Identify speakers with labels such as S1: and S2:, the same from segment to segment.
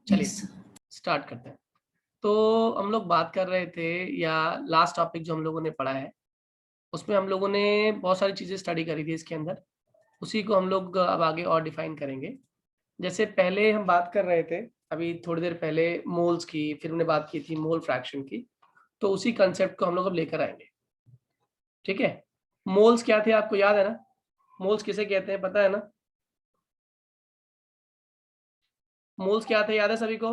S1: चलिए स्टार्ट करते हैं। तो हम लोग बात कर रहे थे, या लास्ट टॉपिक जो हम लोगों ने पढ़ा है उसमें हम लोगों ने बहुत सारी चीजें स्टडी करी थी इसके अंदर, उसी को हम लोग अब आगे और डिफाइन करेंगे। जैसे पहले हम बात कर रहे थे अभी थोड़ी देर पहले मोल्स की, फिर हमने बात की थी मोल फ्रैक्शन की, तो उसी कंसेप्ट को हम लोग अब लेकर आएंगे। ठीक है, मोल्स क्या थे आपको याद है ना? मोल्स किसे कहते हैं पता है ना? मोल्स क्या थे याद है सभी को?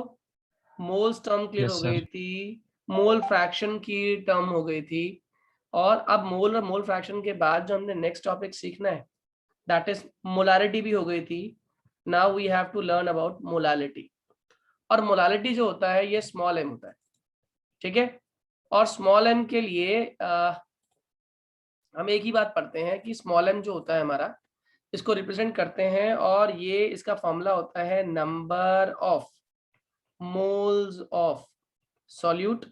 S1: मोल्स टर्म क्लियर
S2: यस
S1: हो
S2: सर।
S1: गई थी, मोल फ्रैक्शन की टर्म हो गई थी, और अब मोल और मोल फ्रैक्शन के बाद जो हमने नेक्स्ट टॉपिक सीखना है दैट इज मोलारिटी भी हो गई थी। Now we have to learn about molality. और मोलालिटी जो होता है ये स्मॉल एम होता है, ठीक है? और स्मॉल एम के लिए हम एक ही बात पढ़ते हैं कि स्मॉल एम जो होता है हमारा, इसको रिप्रेजेंट करते हैं और ये इसका फॉर्मूला होता है number of moles of solute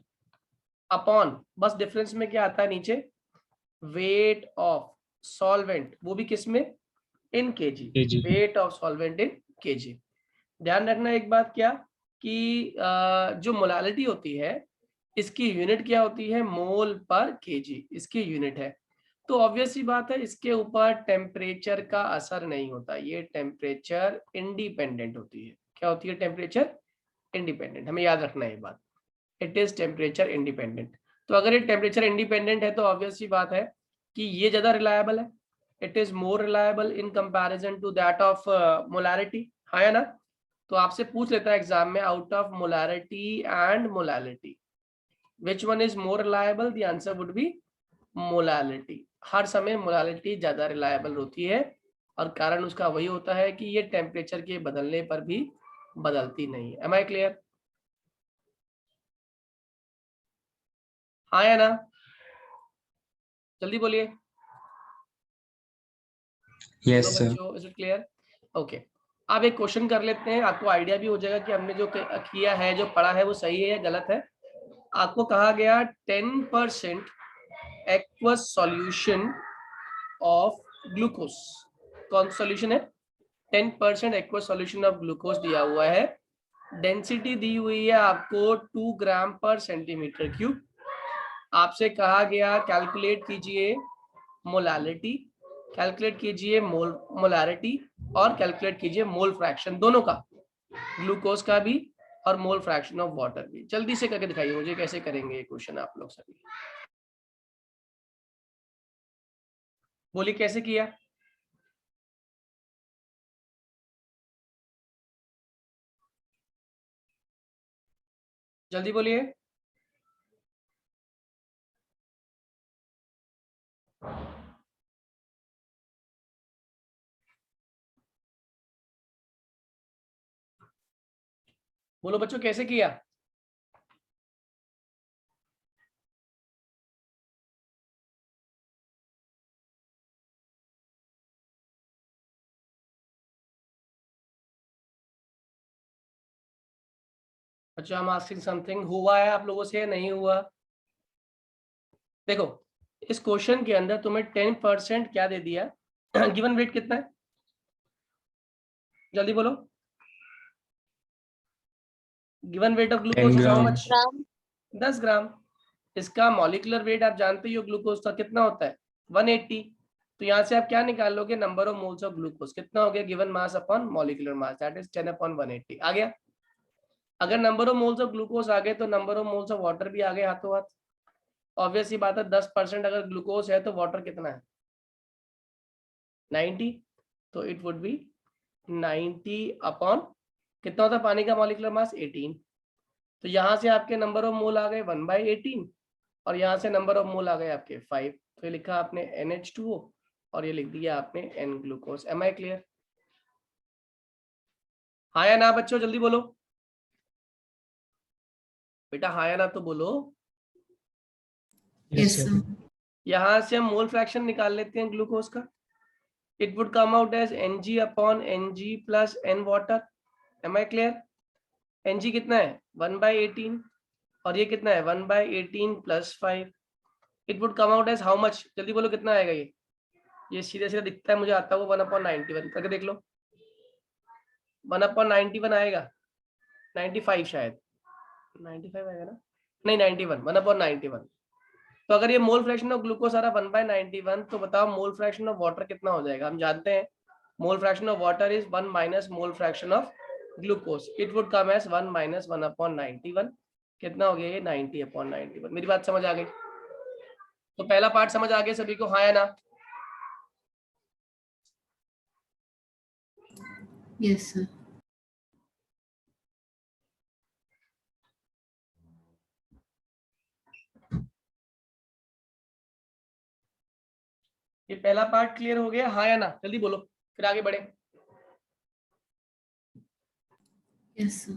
S1: upon, बस डिफरेंस में क्या आता है नीचे, वेट ऑफ सॉल्वेंट, वो भी किस में, in KG,
S2: KG.
S1: Weight of solvent in KG. ध्यान रखना एक बात क्या, कि जो मोलालिटी होती है इसकी यूनिट क्या होती है, मोल पर केजी इसकी यूनिट है। तो ऑब्वियस सी बात है इसके ऊपर टेम्परेचर का असर नहीं होता, ये टेम्परेचर इंडिपेंडेंट होती है। क्या होती है? टेम्परेचर इंडिपेंडेंट, हमें याद रखना है ये बात, इट इज टेम्परेचर इंडिपेंडेंट। तो अगर ये टेम्परेचर इंडिपेंडेंट है तो ऑब्वियस सी बात है कि ये ज्यादा रिलायबल है, it is more reliable in comparison to that of molarity, हाँ या ना? तो आपसे पूछ लेता है एग्जाम में, out of molarity and molality which one is more reliable, the answer would be molality. हर समय मोलालिटी ज्यादा रिलायबल होती है, और कारण उसका वही होता है कि ये टेम्परेचर के बदलने पर भी बदलती नहीं है। Am I clear? हाँ या ना? जल्दी बोलिए।
S2: Yes
S1: hello
S2: sir.
S1: बच्चों, इज इट क्लियर? ओके, अब एक क्वेश्चन कर लेते हैं, आपको आइडिया भी हो जाएगा कि हमने जो किया है, जो पढ़ा है वो सही है या गलत है। आपको कहा गया 10% एक्वस सॉल्यूशन ऑफ ग्लूकोज, कौन सॉल्यूशन है? 10% एक्वस सॉल्यूशन ऑफ ग्लूकोज दिया हुआ है, डेंसिटी दी हुई है आपको 2 ग्राम पर सेंटीमीटर क्यूब। आपसे कहा गया कैलकुलेट कीजिए मोलालिटी, कैलकुलेट कीजिए मोलारिटी, और कैलकुलेट कीजिए मोल फ्रैक्शन दोनों का, ग्लूकोज का भी और मोल फ्रैक्शन ऑफ वाटर भी। जल्दी से करके दिखाइए मुझे कैसे करेंगे ये क्वेश्चन आप लोग सभी, बोलिए कैसे किया? जल्दी बोलिए। बोलो बच्चों कैसे किया? बच्चों आई एम आस्किंग समथिंग, हुआ है आप लोगों से, नहीं हुआ? देखो, इस क्वेश्चन के अंदर तुम्हें 10% क्या दे दिया, गिवन वेट कितना है, जल्दी बोलो। Given weight of
S2: 10
S1: glucose is how
S2: gram.
S1: Much? 10 ग्राम। इसका मॉलिक्यूलर वेट आप जानते ही हो ग्लूकोज का कितना होता है, 180। तो यहाँ से आप क्या निकाल लोगे, number of moles of glucose कितना हो गया, given mass upon molecular mass, that is 10/180 आ गया। अगर number of moles of glucose आ गए तो number of moles of water भी आ गए हाथों हाथ। ऑब्वियस ही बात है 10% अगर ग्लूकोज है तो वाटर कितना है, 90। तो इट वुड बी 90 अपॉन, कितना होता है पानी का मॉलिक्यूलर मास, 18। तो यहाँ से आपके नंबर ऑफ मोल आ गए 1/18, और यहाँ से नंबर ऑफ मोल आ गए आपके 5। तो ये लिखा आपने NH2O, और ये लिख दिया आपने N glucose. Am I clear? हाँ या ना बच्चों, जल्दी बोलो बेटा, हाँ या ना तो बोलो।
S2: Yes sir.
S1: यहाँ से हम मोल फ्रैक्शन निकाल लेते हैं ग्लूकोज का, it would come out as Ng upon Ng plus N water. Am I clear? Ng कितना है 1/18, और ये कितना है 1/18 plus 5। It would come out as how much, जल्दी बोलो कितना आएगा ये सीधे सीधे दिखता है मुझे, आता है वो 1/91 करके देख लो, 1/91 आएगा, 95 शायद 95 आएगा ना, नहीं 91, 1/91। तो अगर ये मोल फ्रैक्शन ऑफ ग्लूकोज आ रहा 1/91, तो बताओ मोल फ्रैक्शन ऑफ वाटर कितना हो जाएगा। हम जानते हैं mole fraction of water is 1 minus mole fraction of glucose, it would come as 1 minus 1/91। कितना हो गया ये 90/91। मेरी बात समझ आ गई? तो पहला पार्ट समझ आ गया सभी को, हाँ या ना?
S2: Yes sir.
S1: ये पहला पार्ट क्लियर हो गया, हाँ या ना? जल्दी बोलो फिर आगे बढ़े।
S2: Yes sir.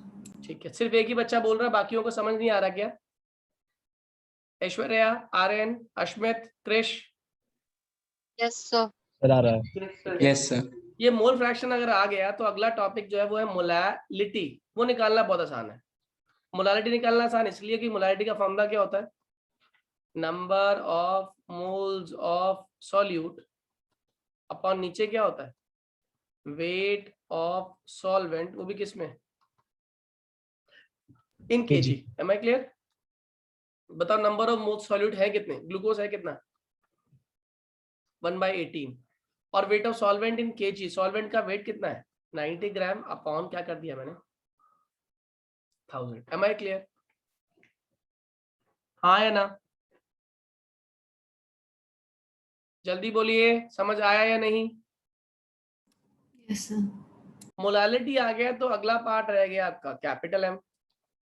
S1: ठीक है, सिर्फ एक ही बच्चा बोल रहा है, बाकियों को समझ नहीं आ रहा क्या? Aishwarya, Aryan, Ashmit, Krish?
S3: Yes sir.
S4: Sir आ रहा है।
S5: Yes sir.
S1: ये मोल फ्रैक्शन अगर आ गया तो अगला टॉपिक जो है वो है मोलैलिटी। वो निकालना बहुत आसान है। मोलैलिटी निकालना आसान इसलिए कि मोलैलिटी का फॉर्मूला क्या होता है? Number of moles of solute upon नीचे क्या होता है? वेट ऑफ सॉल्वेंट, वो भी किसमें? In kg. Am I clear? बताओ नंबर ऑफ मोल्स सॉल्यूट है कितने? ग्लूकोज है कितना? 1/18। और weight of solvent in kg, solvent का वेट कितना है? 90 ग्राम अपॉन क्या कर दिया मैंने? 1000। Am I clear? हाँ या ना? जल्दी बोलिए, समझ आया या नहीं?
S2: Yes sir.
S1: मोलालिटी आ गया तो अगला पार्ट रह गया आपका कैपिटल एम।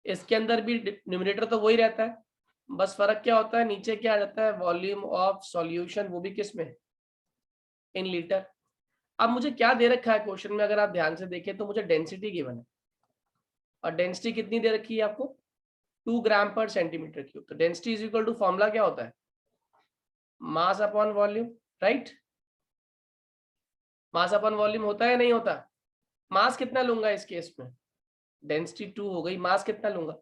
S1: इसके अंदर भी न्यूमरेटर तो वही रहता है, बस फर्क क्या होता है, नीचे क्या आ जाता है? वॉल्यूम ऑफ सॉल्यूशन, वो भी किस में? In litre. अब मुझे क्या दे रखा है क्वेश्चन में, अगर आप ध्यान से देखें तो मुझे डेंसिटी गिवन है, और डेंसिटी कितनी दे रखी है आपको? 2 ग्राम पर सेंटीमीटर क्यूब। तो density is equal to formula क्या होता है? Mass upon volume, right? Mass upon volume होता है नहीं होता? मास कितना लूंगा इस केस में? डेंसिटी 2 हो गई, मास कितना लूंगा?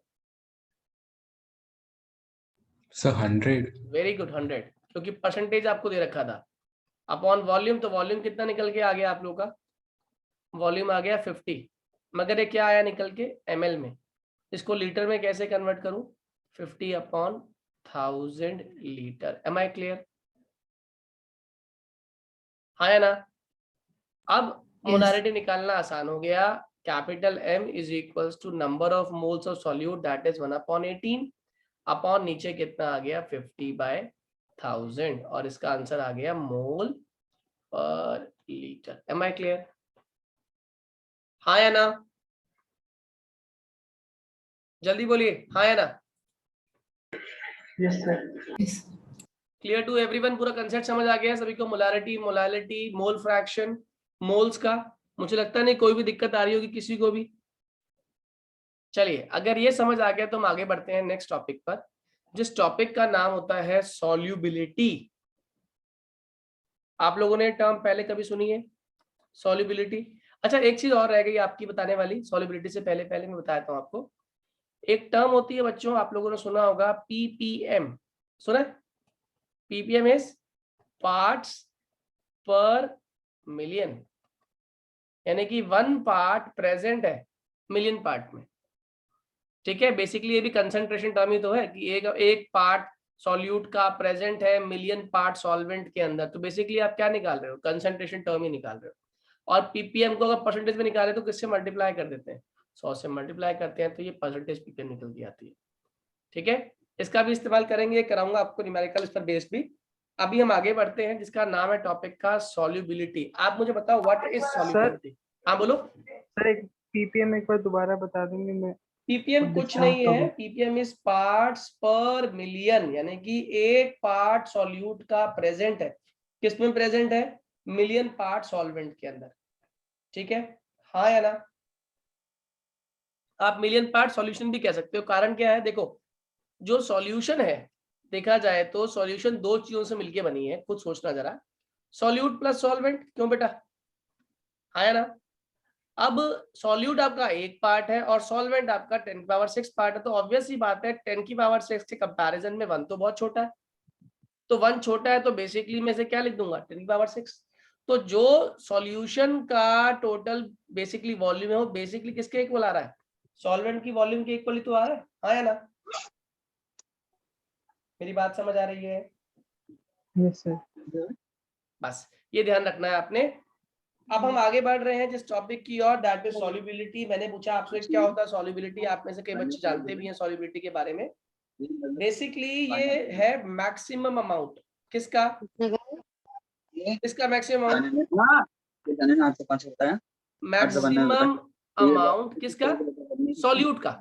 S5: सर 100।
S1: वेरी गुड, 100, क्योंकि परसेंटेज आपको दे रखा था। अपॉन वॉल्यूम, तो वॉल्यूम कितना निकल के आ गया आप लोग का? वॉल्यूम आ गया 50, मगर ये क्या आया निकल के? ml में। इसको लीटर में कैसे कन्वर्ट करूं? 50/1000 लीटर। M I clear? हाँ या ना? अब मोलारिटी निकालना आसान हो गया। Capital M is equals to number of moles of solute, that is 1/18 upon नीचे कितना आ गया? 50/1000, और इसका आंसर आ गया मोल पर लीटर। M I clear? हाँ या ना? जल्दी बोलिए, हाँ या ना?
S4: Yes sir.
S2: Yes.
S1: Clear to everyone? पूरा कंसेप्ट समझ आ गया सभी को? Molarity, molality, mole fraction, moles का। मुझे लगता नहीं कोई भी दिक्कत आ रही होगी किसी को भी। चलिए, अगर ये समझ आ गया तो हम आगे बढ़ते हैं नेक्स्ट टॉपिक पर, जिस टॉपिक का नाम होता है सॉल्युबिलिटी। आप लोगों ने टर्म पहले कभी सुनी है सॉल्युबिलिटी? अच्छा, एक चीज और रह गई आपकी बताने वाली। सॉल्युबिलिटी से पहले पहले मैं बताता हूँ आपको। एक टर्म होती है बच्चों, आप लोगों ने सुना होगा, पीपीएम। सुना है? पीपीएम इज पार्ट्स पर मिलियन, यानी कि 1 पार्ट प्रेजेंट है मिलियन पार्ट में। ठीक है, बेसिकली ये भी कंसंट्रेशन टर्म ही तो है कि एक पार्ट सॉल्यूट का प्रेजेंट है मिलियन पार्ट सॉल्वेंट के अंदर। तो बेसिकली आप क्या निकाल रहे हो? कंसंट्रेशन टर्म ही निकाल रहे हो। और पीपीएम को अगर परसेंटेज में निकाले तो किससे मल्टीप्लाई कर देते हैं? 100 से मल्टीप्लाई करते हैं, तो ये परसेंटेज पीपीएम निकल के आती है। ठीक है, इसका भी इस्तेमाल करेंगे, कराऊंगा आपको न्यूमेरिकल इस पर बेस्ड भी। अभी हम आगे बढ़ते हैं, जिसका नाम है टॉपिक का सॉल्युबिलिटी। आप मुझे बताओ व्हाट इज सॉल्युबिलिटी? हाँ बोलो
S4: सर। एक पीपीएम एक बार दोबारा बता देंगे? मैं
S1: पीपीएम कुछ नहीं है, पीपीएम इज पार्ट्स पर मिलियन, यानी कि एक पार्ट सॉल्यूट का प्रेजेंट है। किस में प्रेजेंट है? मिलियन पार्ट सॉल्वेंट के अंदर। ठीक है, हाँ या ना? आप मिलियन पार्ट सॉल्यूशन भी कह सकते हो। कारण क्या है? देखो, जो सॉल्यूशन है, देखा जाए तो सॉल्यूशन दो चीजों से मिलके बनी है। खुद सोचना जरा, सॉल्यूट प्लस सॉल्वेंट। क्यों बेटा? हाँ या ना? अब सॉल्यूट आपका एक पार्ट है और सॉल्वेंट आपका 10⁶ पार्ट है, तो ऑब्वियस ही बात है 10⁶ के कंपैरिजन में 1 तो बहुत छोटा है। तो 1 छोटा है तो बेसिकली मैं से क्या लिख दूंगा? 10⁶। तो जो सॉल्यूशन का टोटल बेसिकली वॉल्यूम है वो बेसिकली किसके इक्वल आ रहा है? सॉल्वेंट की वॉल्यूम के इक्वली तो आ रहा है, हाँ या ना? मेरी बात समझ आ रही है?
S4: Yes sir.
S1: बस ये ध्यान रखना है आपने। अब हम आगे बढ़ रहे हैं जिस टॉपिक की ओर, दैट इज सॉल्युबिलिटी। मैंने पूछा आपसे क्या होता है सॉल्युबिलिटी, आप में से कई बच्चे जानते भी हैं सॉल्युबिलिटी के बारे में। बेसिकली ये है मैक्सिमम अमाउंट, किसका मैक्सिमम अमाउंट? मैक्सिमम अमाउंट किसका? सॉल्यूट का,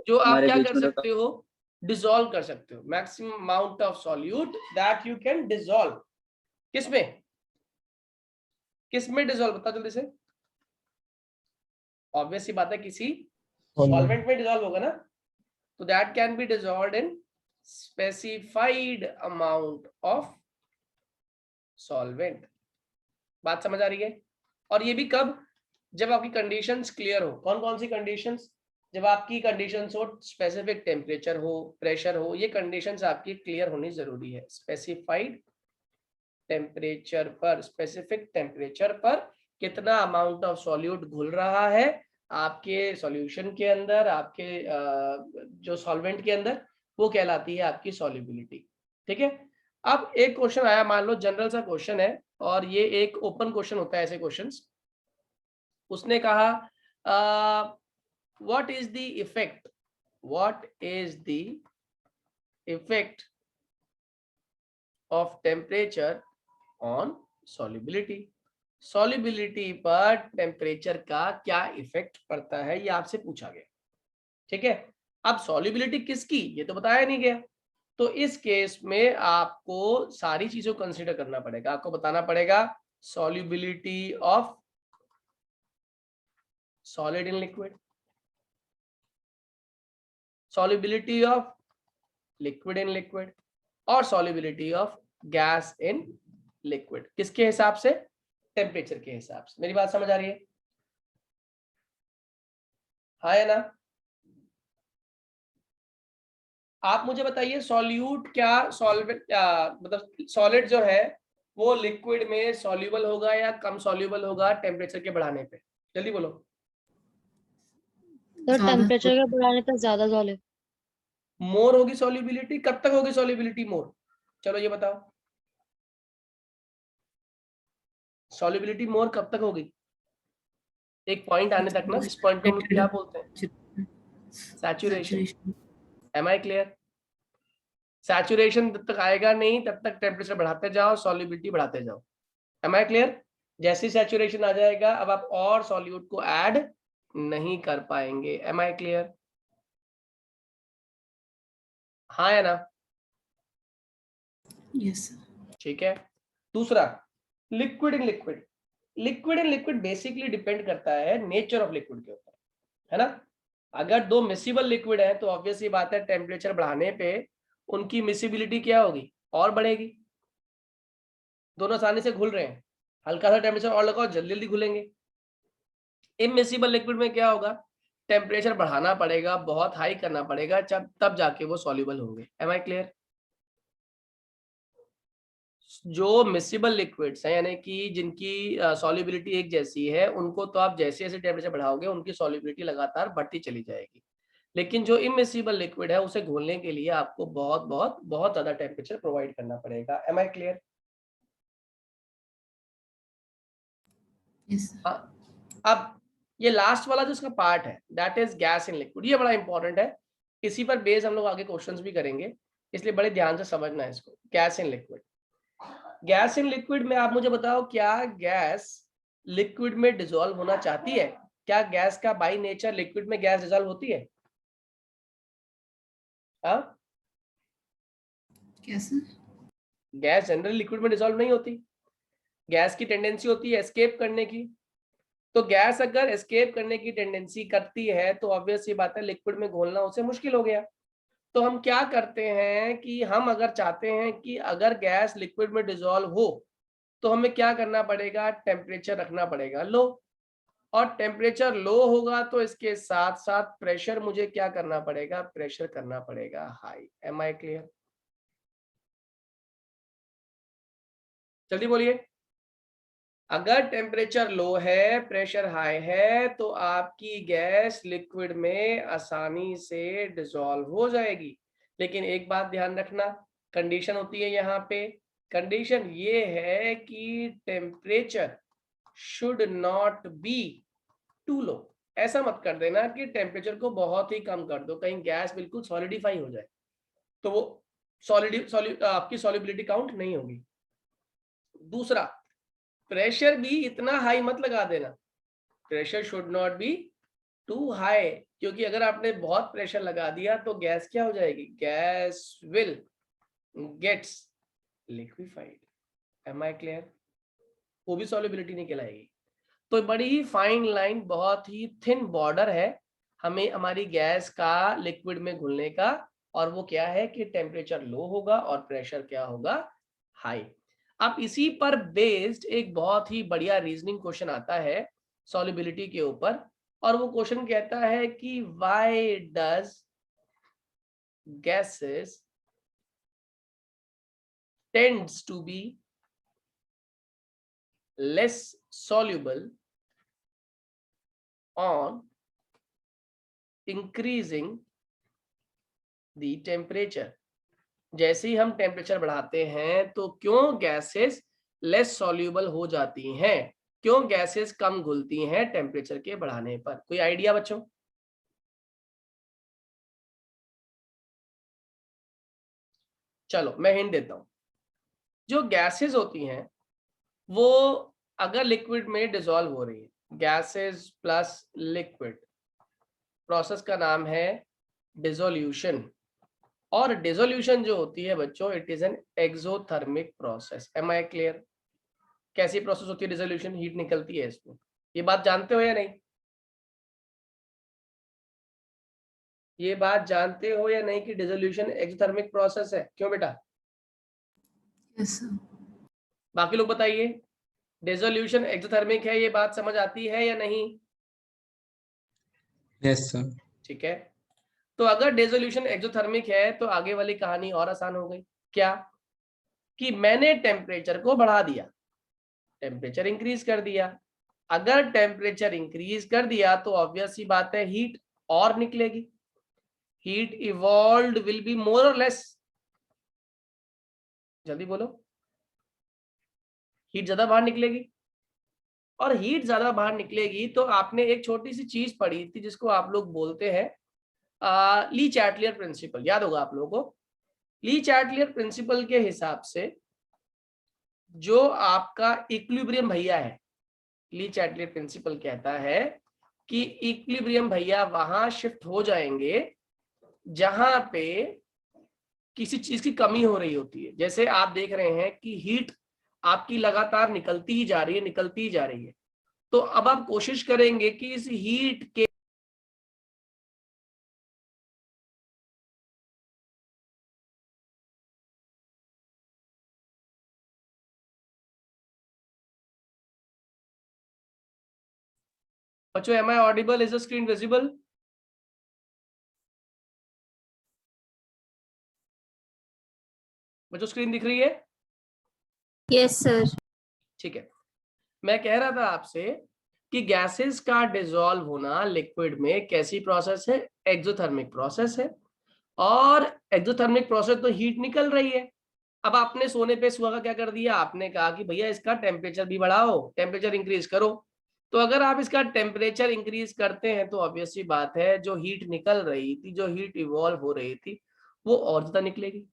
S1: जो आप क्या कर सकते हो, डिसॉल्व कर सकते हो। Maximum amount of solute that you can dissolve. किसमें डिसॉल्व, बता जल्दी से। ऑब्वियस सी बात है, किसी सॉल्वेंट में डिसॉल्व होगा ना, तो that can be dissolved in specified amount of solvent. बात समझ आ रही है? और ये भी कब? जब आपकी कंडीशंस क्लियर हो। कौन कौन सी कंडीशंस? जब आपकी कंडीशंस हो, स्पेसिफिक टेम्परेचर हो, प्रेशर हो, ये कंडीशंस आपकी क्लियर होनी जरूरी है। स्पेसिफाइड टेम्परेचर पर, स्पेसिफिक टेम्परेचर पर कितना अमाउंट ऑफ सॉल्यूट घुल रहा है आपके सॉल्यूशन के अंदर, आपके जो सॉल्वेंट के अंदर, वो कहलाती है आपकी सॉल्युबिलिटी। ठीक है। अब एक क्वेश्चन आया, मान लो जनरल सा क्वेश्चन है, और ये एक ओपन क्वेश्चन होता है ऐसे क्वेश्चंस। उसने कहा what is the effect of temperature on solubility. Solubility पर टेम्परेचर का क्या इफेक्ट पड़ता है, ये आपसे पूछा गया। ठीक है। अब सॉल्युबिलिटी किसकी, ये तो बताया नहीं गया, तो इस केस में आपको सारी चीजों को कंसीडर करना पड़ेगा। आपको बताना पड़ेगा solubility of solid in liquid, solubility of liquid in liquid, और solubility of gas in liquid. किसके हिसाब से? टेम्परेचर के हिसाब से। मेरी बात समझ आ रही है? हाँ या ना? आप मुझे बताइए, सॉल्यूट क्या सॉल्वेंट, मतलब सॉलिड जो है वो लिक्विड में सॉल्यूबल होगा या कम सॉल्यूबल होगा टेम्परेचर के बढ़ाने पे? जल्दी बोलो।
S3: तो
S2: ज्यादा
S3: टेम्परेचर के बढ़ाने तक ज्यादा सॉलिड।
S1: मोर होगी सॉल्युबिलिटी। कब तक होगी सॉल्युबिलिटी मोर? चलो ये बताओ, सॉल्युबिलिटी मोर कब तक होगी? एक पॉइंट आने तक ना, जिस पॉइंट को हम लोग क्या बोलते हैं, saturation. Am I clear? Saturation जब तक आएगा नहीं तब तक टेम्परेचर बढ़ाते जाओ, सॉल्युबिलिटी बढ़ाते जाओ। Am I clear? जैसे सैचुरेशन आ जाएगा अब आप और सॉल्यूट को ऐड नहीं कर पाएंगे। Am I clear? हाँ या ना?
S2: यस
S1: ठीक है। दूसरा, liquid in liquid. Liquid in liquid basically depend करता है नेचर ऑफ लिक्विड के ऊपर, है ना। अगर दो मिसिबल लिक्विड है तो ऑब्वियस ही बात है, टेम्परेचर बढ़ाने पे उनकी मिसिबिलिटी क्या होगी, और बढ़ेगी। दोनों आसानी से घुल रहे हैं, हल्का सा टेम्परेचर और लगाओ जल्दी जल्दी घुलेंगे। इमिसिबल लिक्विड में क्या होगा, टेम्परेचर बढ़ाना पड़ेगा, बहुत हाई करना पड़ेगा, जब तब जाके वो सॉल्युबल होंगे। Am I clear? जो मिसिबल लिक्विड्स हैं, यानी कि जिनकी सॉल्युबिलिटी एक जैसी है, उनको तो आप जैसे जैसे टेम्परेचर बढ़ाओगे उनकी सॉल्युबिलिटी लगातार बढ़ती चली जाएगी। लेकिन जो इमिसिबल लिक्विड है उसे घोलने के लिए आपको बहुत बहुत बहुत ज्यादा टेम्परेचर प्रोवाइड करना पड़ेगा। M I clear?
S2: यस
S1: अब ये लास्ट वाला जो इसका पार्ट है, that is gas in liquid. ये बड़ा इंपॉर्टेंट है, इसी पर बेस हम लोग आगे क्वेश्चंस भी करेंगे, इसलिए बड़े ध्यान से समझना है इसको। Gas in liquid. Gas in liquid में आप मुझे बताओ, क्या गैस लिक्विड में डिसॉल्व होना चाहती है? क्या गैस का बाई नेचर लिक्विड में गैस डिसॉल्व होती है? हाँ,
S2: कैसे
S1: गैस जनरली लिक्विड में डिसॉल्व नहीं होती। गैस की टेंडेंसी होती है एस्केप करने की। तो गैस अगर एस्केप करने की टेंडेंसी करती है तो ऑब्वियस ये बात है, लिक्विड में घोलना उसे मुश्किल हो गया। तो हम क्या करते हैं कि हम अगर चाहते हैं कि अगर गैस लिक्विड में डिसॉल्व हो तो हमें क्या करना पड़ेगा, टेम्परेचर रखना पड़ेगा लो। और टेम्परेचर लो होगा तो इसके साथ साथ प्रेशर मुझे क्या करना पड़ेगा, प्रेशर करना पड़ेगा हाई। M I clear? जल्दी बोलिए। अगर टेम्परेचर लो है, प्रेशर हाई है, तो आपकी गैस लिक्विड में आसानी से डिसॉल्व हो जाएगी। लेकिन एक बात ध्यान रखना, कंडीशन होती है यहाँ पे, कंडीशन ये है कि temperature should not be too low. ऐसा मत कर देना कि टेम्परेचर को बहुत ही कम कर दो, कहीं गैस बिल्कुल सॉलिडिफाई हो जाए, तो वो आपकी सॉलिबिलिटी काउंट नहीं होगी। दूसरा, प्रेशर भी इतना हाई मत लगा देना, pressure should not be too high, क्योंकि अगर आपने बहुत प्रेशर लगा दिया तो गैस क्या हो जाएगी, gas will gets liquefied. Am I clear? वो भी सॉलिबिलिटी नहीं कहलाएगी। तो बड़ी ही फाइन लाइन, बहुत ही थिन बॉर्डर है हमें हमारी गैस का लिक्विड में घुलने का, और वो क्या है कि टेम्परेचर लो होगा और प्रेशर क्या होगा, हाई। अब इसी पर बेस्ड एक बहुत ही बढ़िया रीजनिंग क्वेश्चन आता है सॉल्युबिलिटी के ऊपर, और वो क्वेश्चन कहता है कि why does gases tends to be less soluble on increasing the temperature। जैसे ही हम टेम्परेचर बढ़ाते हैं तो क्यों गैसेस लेस सॉल्यूबल हो जाती हैं, क्यों गैसेस कम घुलती हैं टेम्परेचर के बढ़ाने पर? कोई आइडिया बच्चों? चलो मैं हिंट देता हूं। जो गैसेस होती हैं वो अगर लिक्विड में डिसॉल्व हो रही है, गैसेस प्लस लिक्विड, प्रोसेस का नाम है डिसोल्यूशन। और डिसोल्यूशन जो होती है बच्चों, it is an exothermic process. Am I clear? कैसी प्रोसेस होती है डिसोल्यूशन? हीट निकलती है इसमें, ये बात जानते हो या नहीं? ये बात जानते हो या नहीं कि डिसोल्यूशन एक्सोथर्मिक प्रोसेस है? क्यों बेटा?
S2: Yes, sir.
S1: बाकी लोग बताइए, डिसोल्यूशन एक्सोथर्मिक है, ये बात समझ आती है या नहीं?
S5: Yes, sir.
S1: ठीक है, तो अगर डिसोल्यूशन एक्सोथर्मिक है तो आगे वाली कहानी और आसान हो गई। क्या? कि मैंने टेम्परेचर को बढ़ा दिया, टेम्परेचर इंक्रीज कर दिया। अगर टेम्परेचर इंक्रीज कर दिया तो ऑब्वियस सी बात है हीट और निकलेगी, heat evolved will be more और लेस। जल्दी बोलो, हीट ज्यादा बाहर निकलेगी, और हीट ज्यादा बाहर निकलेगी तो आपने एक छोटी सी चीज पढ़ी थी जिसको आप लोग बोलते हैं ली चैटलियर प्रिंसिपल, याद होगा आप लोगों को। ली चैटलियर प्रिंसिपल के हिसाब से जो आपका इक्विलिब्रियम भैया है, ली चैटलियर प्रिंसिपल कहता है कि इक्विलिब्रियम भैया वहां शिफ्ट हो जाएंगे जहां पे किसी चीज की कमी हो रही होती है। जैसे आप देख रहे हैं कि हीट आपकी लगातार निकलती ही जा रही है, निकलती ही जा रही है, तो अब आप कोशिश करेंगे कि इस हीट के बच्चों, am I audible? Is the screen visible? बच्चों स्क्रीन दिख रही है?
S2: Yes, sir.
S1: ठीक है, मैं कह रहा था आपसे कि गैसेस का डिसॉल्व होना लिक्विड में कैसी प्रोसेस है, एक्सोथर्मिक प्रोसेस है। और एक्सोथर्मिक प्रोसेस तो हीट निकल रही है। अब आपने सोने पे सुहागा क्या कर दिया, आपने कहा कि भैया इसका टेम्परेचर भी बढ़ाओ, टेम्परेचर इंक्रीज करो। तो अगर आप इसका टेम्परेचर इंक्रीज करते हैं तो ऑब्वियस सी बात है जो हीट निकल रही थी, जो हीट इवॉल्व हो रही थी, वो और ज्यादा निकलेगी।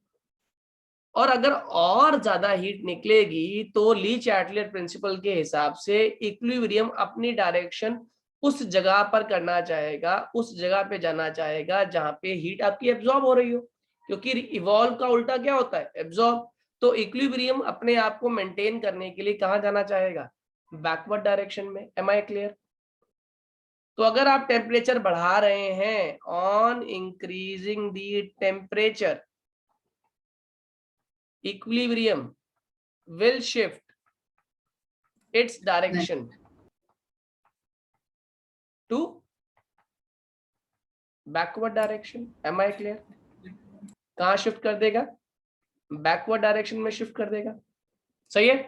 S1: और अगर और ज्यादा हीट निकलेगी तो ली चैटलियर प्रिंसिपल के हिसाब से इक्विलिब्रियम अपनी डायरेक्शन उस जगह पर करना चाहेगा, उस जगह पे जाना चाहेगा जहां पे हीट आपकी एब्जॉर्ब हो रही हो, क्योंकि इवॉल्व का उल्टा क्या होता है, एब्जॉर्ब। तो इक्विलिब्रियम अपने आप को मेंटेन करने के लिए कहां जाना चाहेगा, बैकवर्ड डायरेक्शन में। Am I clear? तो अगर आप टेम्परेचर बढ़ा रहे हैं, on increasing the temperature, equilibrium will shift its direction to backward direction। am I clear? कहाँ शिफ्ट कर देगा, बैकवर्ड डायरेक्शन में शिफ्ट कर देगा। सही है?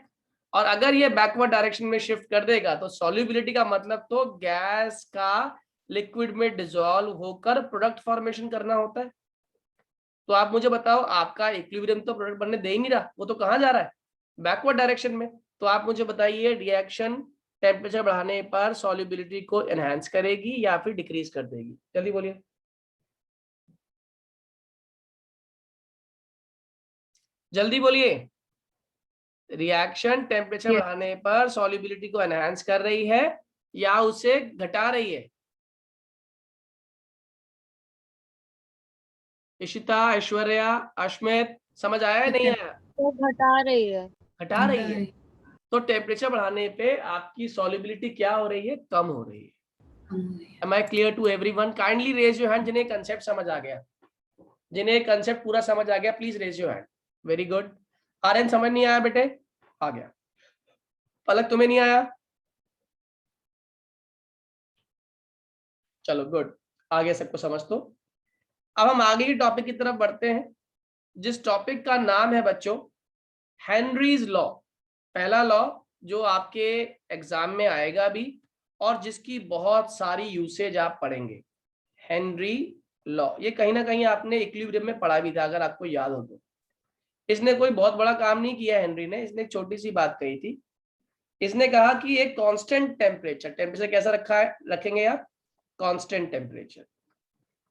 S1: और अगर ये बैकवर्ड डायरेक्शन में शिफ्ट कर देगा तो सॉल्युबिलिटी का मतलब तो गैस का लिक्विड में डिसॉल्व होकर प्रोडक्ट फॉर्मेशन करना होता है। तो आप मुझे बताओ, आपका इक्विलिब्रियम तो प्रोडक्ट बनने दे ही नहीं रहा, वो तो कहाँ जा रहा है, बैकवर्ड डायरेक्शन में। तो आप मुझे बताइए रिएक्शन टेम्परेचर बढ़ाने पर सॉल्युबिलिटी को एनहांस करेगी या फिर डिक्रीज कर देगी? जल्दी बोलिए, जल्दी बोलिए। Reaction temperature
S4: Yes.
S1: बढ़ाने पर सॉल्युबिलिटी को एनहांस कर रही है या उसे घटा रही है? इशिता, ऐश्वर्या, अश्मित, समझ आया या नहीं आया?
S3: तो घटा रही है।
S1: घटा रही है। तो टेम्परेचर बढ़ाने पे आपकी सॉल्युबिलिटी क्या हो रही है, कम हो रही है। Am I clear to everyone? Kindly raise your hand जिन्हें कंसेप्ट समझ आ गया, जिन्हें कंसेप्ट पूरा समझ आ गया, please raise your hand. Very good. Aryan समझ नहीं आया बेटे? आ गया। पलक तुम्हें नहीं आया? चलो गुड, आगे सबको समझ। तो अब हम आगे की टॉपिक की तरफ बढ़ते हैं, जिस टॉपिक का नाम है बच्चों हेनरीज लॉ। पहला लॉ जो आपके एग्जाम में आएगा भी और जिसकी बहुत सारी यूसेज आप पढ़ेंगे, हेनरी लॉ। ये कहीं ना कहीं आपने इक्विलिब्रियम में पढ़ा भी था अगर आपको याद हो तो। इसने कोई बहुत बड़ा काम नहीं किया हेनरी ने, इसने एक छोटी सी बात कही थी। इसने कहा कि एक कांस्टेंट टेम्परेचर कैसा रखा है, रखेंगे आप कांस्टेंट टेम्परेचर।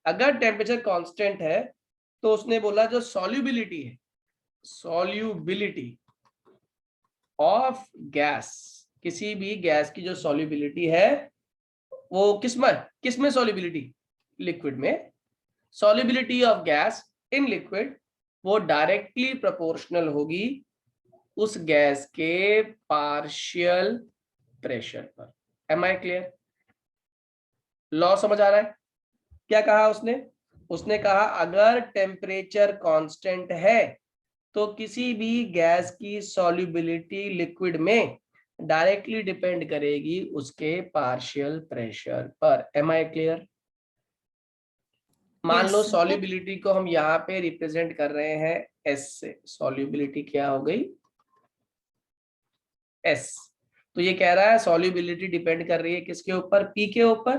S1: अगर टेम्परेचर कांस्टेंट है तो उसने बोला जो सॉल्युबिलिटी है, सॉल्युबिलिटी ऑफ गैस, किसी भी गैस की जो सॉल्युबिलिटी है वो किसमें सॉल्युबिलिटी, लिक्विड में। Solubility of gas in liquid वो डायरेक्टली प्रोपोर्शनल होगी उस गैस के पार्शियल प्रेशर पर। Am I clear? लॉ समझ आ रहा है? क्या कहा उसने? उसने कहा अगर टेम्परेचर कांस्टेंट है तो किसी भी गैस की सॉल्युबिलिटी लिक्विड में डायरेक्टली डिपेंड करेगी उसके पार्शियल प्रेशर पर। Am I clear? मान लो सॉल्युबिलिटी को हम यहाँ पे रिप्रेजेंट कर रहे हैं एस से। सॉल्युबिलिटी क्या हो गई, एस। तो ये कह रहा है सॉल्युबिलिटी डिपेंड कर रही है किसके ऊपर, पी के ऊपर।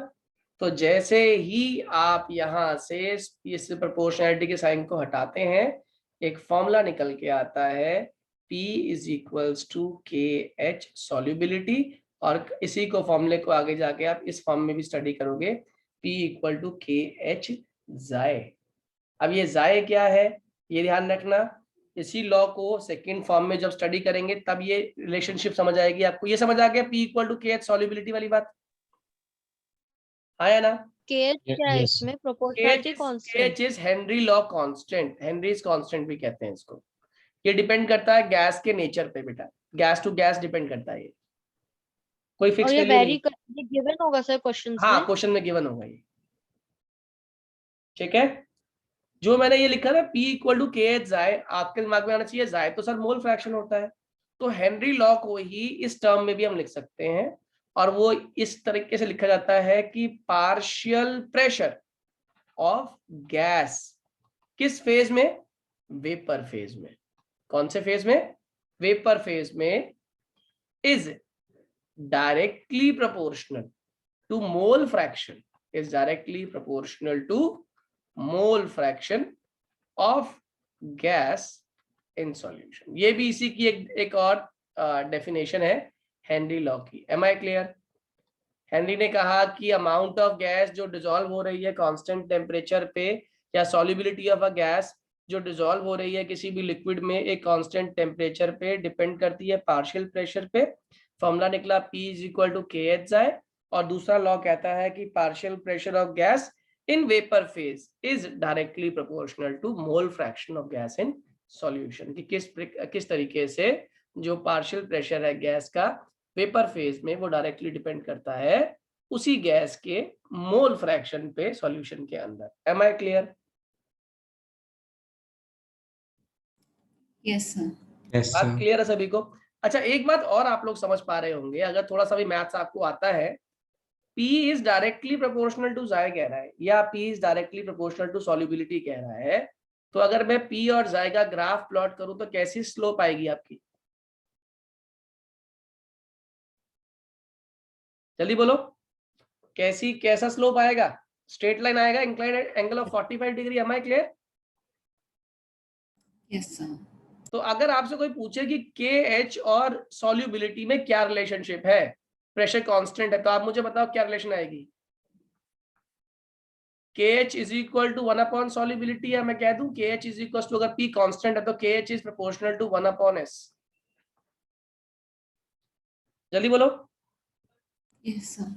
S1: तो जैसे ही आप यहां से इस प्रोपोर्शनैलिटी के साइन को हटाते हैं, एक फॉर्मूला निकल के आता है P is equals to K H solubility. और इसी को फॉर्मूले को आगे जाके आप इस फॉर्म में भी स्टडी करोगे, P equal to K H जाए। अब ये जाए क्या है ये ध्यान रखना। इसी लॉ को सेकंड फॉर्म में जब स्टडी करेंगे तब ये रिलेशनशिप समझ आएगी आपको। ये समझ आ गया P equal to K H solubility वाली बात, आया ना?
S3: केएच क्या है इसमें? Proportionality constant.
S1: KH is Henry law constant, Henrys constant भी कहते हैं इसको। ये डिपेंड करता है गैस के नेचर पे बेटा, गैस टू गैस डिपेंड करता है ये, कोई फिक्स
S3: और ये
S1: वैल्यू नहीं।
S3: ये गिवन होगा सर क्वेश्चंस
S1: हाँ
S3: में?
S1: क्वेश्चन में गिवन होगा ये, ठीक है। जो मैंने ये लिखा था P equal to K H जाए, आपके दिमाग में आना चाहिए जाए तो सर मोल फ्रैक्शन होता है। तो हेनरी लॉ को ही इस टर्म में भी हम लिख सकते हैं और वो इस तरीके से लिखा जाता है कि पार्शियल प्रेशर ऑफ गैस किस फेज में, वेपर फेज में। कौन से फेज में, वेपर फेज में, is directly proportional to mole fraction, is directly proportional to mole fraction of gas in solution. ये भी इसी की एक और डेफिनेशन है हेनरी लॉ की। Am I clear? हेनरी ने कहा कि अमाउंट ऑफ गैस जो डिसॉल्व हो रही है कांस्टेंट टेम्परेचर पे, या सॉल्युबिलिटी ऑफ अ गैस जो डिसॉल्व हो रही है किसी भी लिक्विड में एक कांस्टेंट टेम्परेचर पे, डिपेंड करती है पार्शियल प्रेशर पे। फॉर्मूला निकला P is equal to K H जाए। और दूसरा लॉ कहता है कि partial pressure of gas in vapour phase is directly proportional to mole fraction of gas in solution. कि किस तरीके से जो पार्शियल प्रेशर है गैस का वेपर फेज में वो डायरेक्टली डिपेंड करता है उसी गैस के मोल फ्रैक्शन पे सॉल्यूशन के अंदर। Am I clear?
S2: Yes sir.
S5: Yes,
S1: बात
S5: sir.
S1: क्लियर है सभी को? अच्छा एक बात और आप लोग समझ पा रहे होंगे, अगर थोड़ा सा भी मैथ्स आपको आता है, P is directly proportional to जाए कह रहा है या P is directly proportional to solubility कह रहा है, तो अगर मैं P और जाए का ग्राफ प्लॉट करूं तो कैसी स्लोप आएगी आपकी? जल्दी बोलो, कैसा स्लोप आएगा? स्ट्रेट लाइन आएगा, inclined angle of 45 degree. Am I clear?
S2: Yes sir.
S1: तो अगर आपसे कोई पूछे कि KH और सॉल्युबिलिटी में क्या रिलेशनशिप है, प्रेशर कांस्टेंट है, तो आप मुझे बताओ क्या रिलेशन आएगी? KH is equal to 1 upon solubility, या मैं कह दूं KH इज इक्वल टू, अगर P कांस्टेंट है तो KH is proportional to 1 upon S। जल्दी बोलो।
S2: Yes sir.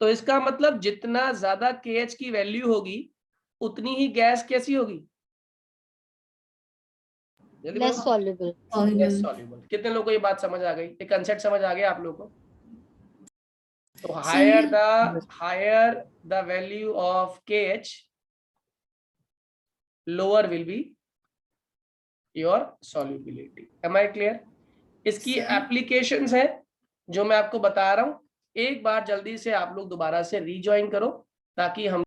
S1: तो इसका मतलब जितना ज्यादा KH की वैल्यू होगी उतनी ही गैस कैसी होगी? जल्दी
S3: लेस
S1: बोलो।
S3: सॉल्युबल।
S1: Less soluble. कितने लोगों को ये बात समझ आ गई? ये कंसेप्ट समझ आ गया आप लोगों को? तो higher the value of KH, lower will be your solubility. Am I clear? इसकी एप्लीकेशंस है जो मैं आपको बता रहा हूं। एक बार जल्दी से आप लोग दोबारा से रीजॉइन करो ताकि हम